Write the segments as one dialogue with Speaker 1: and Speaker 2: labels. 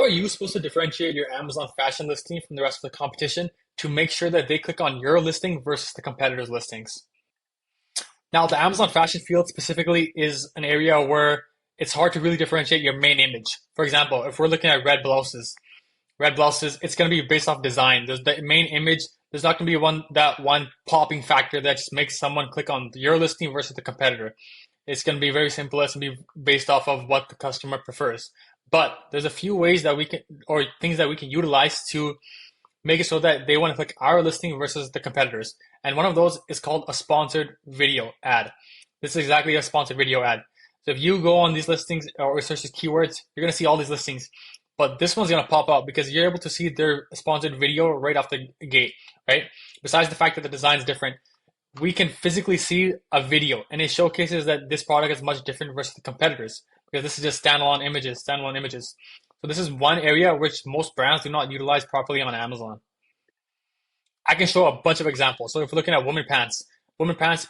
Speaker 1: are you supposed to differentiate your Amazon fashion listing from the rest of the competition to make sure that they click on your listing versus the competitors' listings? Now, the Amazon fashion field specifically is an area where it's hard to really differentiate your main image. For example, if we're looking at red blouses, it's going to be based off design. There's the main image. There's not going to be one popping factor that just makes someone click on your listing versus the competitor. It's going to be very simple. It's going to be based off of what the customer prefers. But there's a few ways that we can, or things that we can utilize to make it so that they want to click our listing versus the competitors. And one of those is called a sponsored video ad. This is exactly a sponsored video ad. So if you go on these listings or search these keywords, you're going to see all these listings. But this one's going to pop up because you're able to see their sponsored video right off the gate, right? Besides the fact that the design is different, we can physically see a video, and it showcases that this product is much different versus the competitors because this is just standalone images. So this is one area which most brands do not utilize properly on Amazon. I can show a bunch of examples. So if we're looking at women pants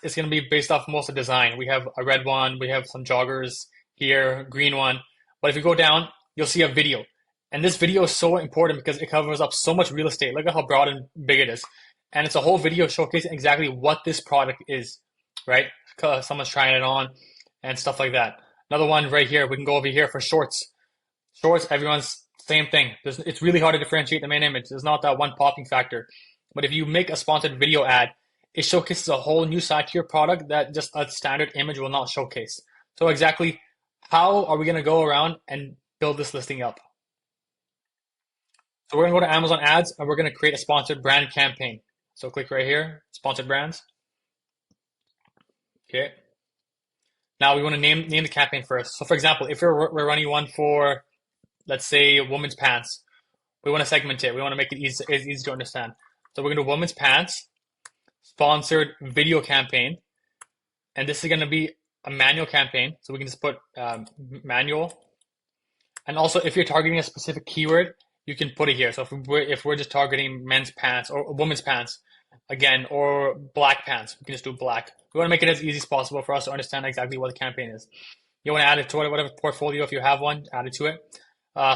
Speaker 1: is going to be based off most of the design. We have a red one, we have some joggers here, green one. But if you go down, you'll see a video. And this video is so important because it covers up so much real estate. Look at how broad and big it is. And it's a whole video showcasing exactly what this product is, right? Someone's trying it on and stuff like that. Another one right here, we can go over here for shorts. Shorts, everyone's same thing. It's really hard to differentiate the main image. There's not that one popping factor. But if you make a sponsored video ad, it showcases a whole new side to your product that just a standard image will not showcase. So exactly how are we going to go around and build this listing up? So we're going to go to Amazon Ads and we're going to create a sponsored brand campaign. So click right here, sponsored brands. Okay. Now we want to name the campaign first. So for example, if we're running one for, let's say, women's pants, we want to segment it. We want to make it easy to understand. So we're going to do women's pants, sponsored video campaign. And this is going to be a manual campaign. So we can just put manual. And also, if you're targeting a specific keyword, you can put it here. So if we're just targeting men's pants or women's pants, again, or black pants, we can just do black. We want to make it as easy as possible for us to understand exactly what the campaign is. You want to add it to whatever portfolio, if you have one, add it to it.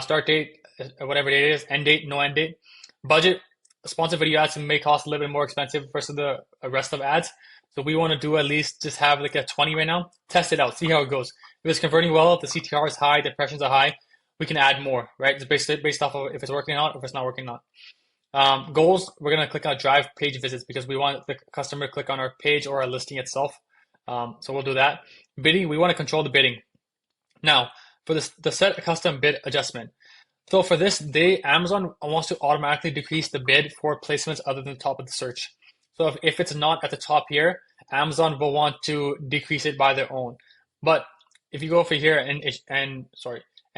Speaker 1: Start date, whatever date it is, end date, no end date. Budget, sponsored video ads may cost a little bit more expensive versus the rest of ads. So we want to do at least just have like a 20 right now. Test it out, see how it goes. If it's converting well, if the CTR is high, the impressions are high, we can add more, right? It's based off of if it's working out, if it's not working out. Goals, we're going to click on drive page visits because we want the customer to click on our page or our listing itself. So we'll do that. Bidding, we want to control the bidding. Now, for the set a custom bid adjustment. So for this, Amazon wants to automatically decrease the bid for placements other than the top of the search. So if it's not at the top here, Amazon will want to decrease it by their own. But if you go over here and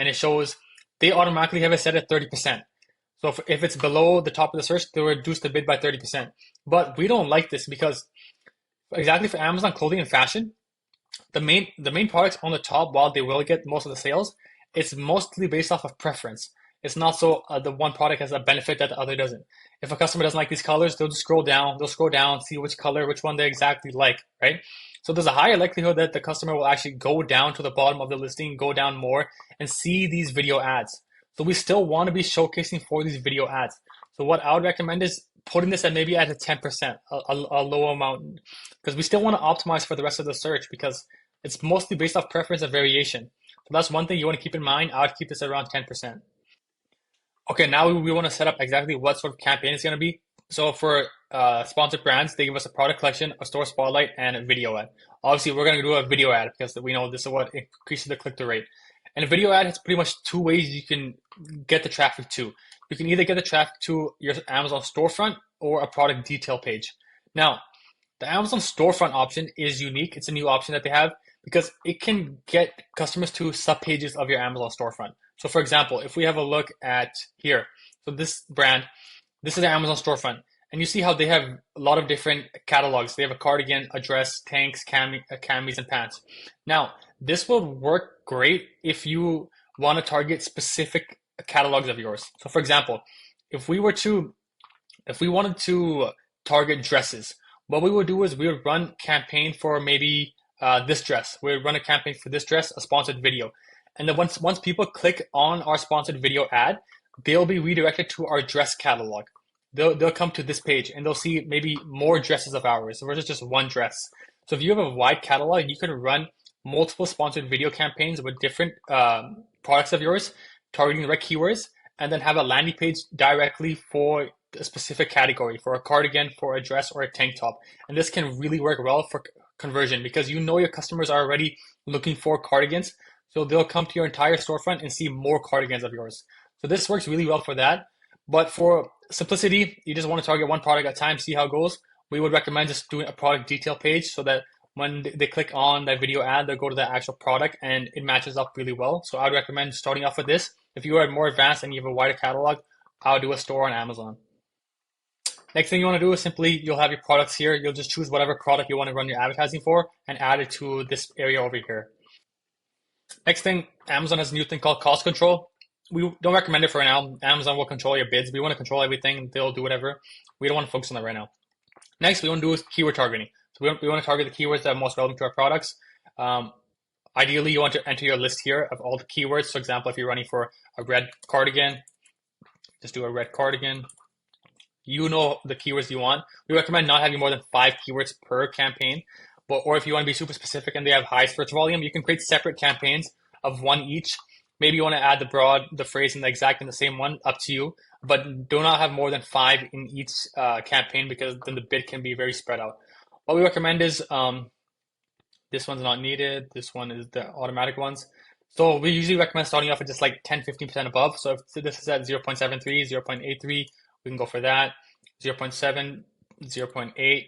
Speaker 1: it shows they automatically have it set at 30%. So if it's below the top of the search, they'll reduce the bid by 30%. But we don't like this because exactly for Amazon clothing and fashion, the main products on the top, while they will get most of the sales, it's mostly based off of preference. It's not so the one product has a benefit that the other doesn't. If a customer doesn't like these colors, they'll just scroll down, see which color, which one they exactly like, right? So there's a higher likelihood that the customer will actually go down to the bottom of the listing, go down more, and see these video ads. So we still want to be showcasing for these video ads. So what I would recommend is putting this at maybe at a 10%, a low amount, because we still want to optimize for the rest of the search because it's mostly based off preference and variation. So that's one thing you want to keep in mind. I would keep this around 10%. Okay, now we want to set up exactly what sort of campaign it's going to be. So for sponsored brands, they give us a product collection, a store spotlight, and a video ad. Obviously, we're going to do a video ad because we know this is what increases the click-through rate. And a video ad has pretty much two ways you can get the traffic to. You can either get the traffic to your Amazon storefront or a product detail page. Now, the Amazon storefront option is unique. It's a new option that they have because it can get customers to subpages of your Amazon storefront. So for example, if we have a look at here, so this brand, this is the Amazon storefront, and you see how they have a lot of different catalogs. They have a cardigan, a dress, tanks, camis, and pants. Now, this will work great if you want to target specific catalogs of yours. So for example, if we wanted to target dresses, what we would do is we would run campaign for maybe this dress. We would run a campaign for this dress, a sponsored video. And then once people click on our sponsored video ad, they'll be redirected to our dress catalog. They'll come to this page and they'll see maybe more dresses of ours versus just one dress. So if you have a wide catalog, you can run multiple sponsored video campaigns with different products of yours, targeting the right keywords, and then have a landing page directly for a specific category, for a cardigan, for a dress, or a tank top. And this can really work well for conversion because you know your customers are already looking for cardigans. So they'll come to your entire storefront and see more cardigans of yours. So this works really well for that. But for simplicity, you just want to target one product at a time, see how it goes. We would recommend just doing a product detail page so that when they click on that video ad, they'll go to the actual product and it matches up really well. So I would recommend starting off with this. If you are more advanced and you have a wider catalog, I'll do a store on Amazon. Next thing you want to do is simply, you'll have your products here. You'll just choose whatever product you want to run your advertising for and add it to this area over here. Next thing, Amazon has a new thing called cost control. We don't recommend it for now. Amazon will control your bids. We want to control everything. They'll do whatever. We don't want to focus on that right now. Next, we want to do is keyword targeting. So we want to target the keywords that are most relevant to our products. Ideally, you want to enter your list here of all the keywords. For example, if you're running for a red cardigan, just do a red cardigan. You know the keywords you want. We recommend not having more than 5 keywords per campaign. Or if you want to be super specific and they have high search volume, you can create separate campaigns of one each. Maybe you want to add the phrase, and the exact in the same one, up to you. But do not have more than 5 in each campaign because then the bid can be very spread out. What we recommend is this one's not needed. This one is the automatic ones. So we usually recommend starting off at just like 10-15% above. So if this is at 0.73, 0.83, we can go for that. 0.7, 0.8,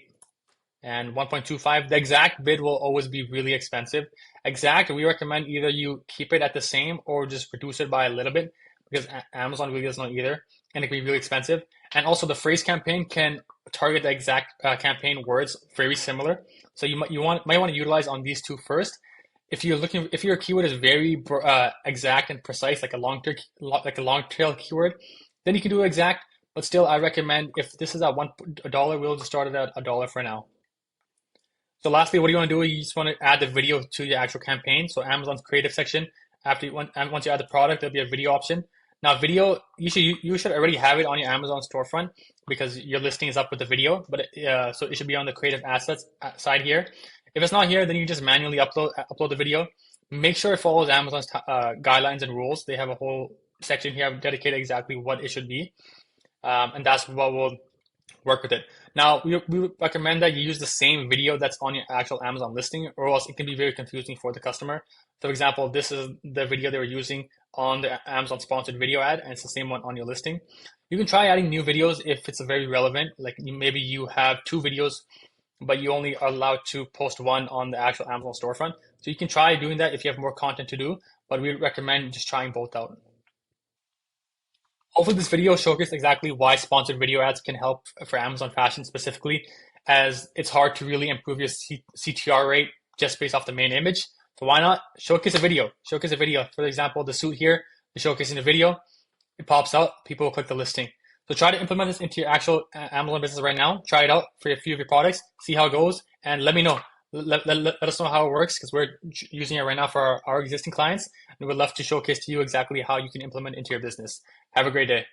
Speaker 1: and 1.25. The exact bid will always be really expensive. Exact, we recommend either you keep it at the same or just reduce it by a little bit because Amazon really does not either, and it can be really expensive. And also the phrase campaign can target the exact campaign words very similar. So you might want to utilize on these two first. If your keyword is very exact and precise, like a long tail keyword, then you can do exact. But still, I recommend if this is at $1, we'll just start it at $1 for now. So lastly, what you want to do is you just want to add the video to your actual campaign. So Amazon's creative section, once you add the product, there'll be a video option. Now video, you should already have it on your Amazon storefront because your listing is up with the video, but so it should be on the creative assets side here. If it's not here, then you just manually upload the video. Make sure it follows Amazon's guidelines and rules. They have a whole section here dedicated exactly what it should be. And that's what will work with it. Now, we recommend that you use the same video that's on your actual Amazon listing, or else it can be very confusing for the customer. So, for example, this is the video they were using on the Amazon sponsored video ad, and it's the same one on your listing. You can try adding new videos if it's very relevant. Like maybe you have 2 videos, but you only are allowed to post 1 on the actual Amazon storefront. So you can try doing that if you have more content to do, but we recommend just trying both out. Hopefully this video showcased exactly why sponsored video ads can help for Amazon fashion specifically, as it's hard to really improve your CTR rate just based off the main image. So why not showcase a video? Showcase a video. For example, the suit here, you're showcasing the video, it pops out, people will click the listing. So try to implement this into your actual Amazon business right now. Try it out for a few of your products, see how it goes, and let me know. Let us know how it works because we're using it right now for our existing clients, and we'd love to showcase to you exactly how you can implement it into your business. Have a great day.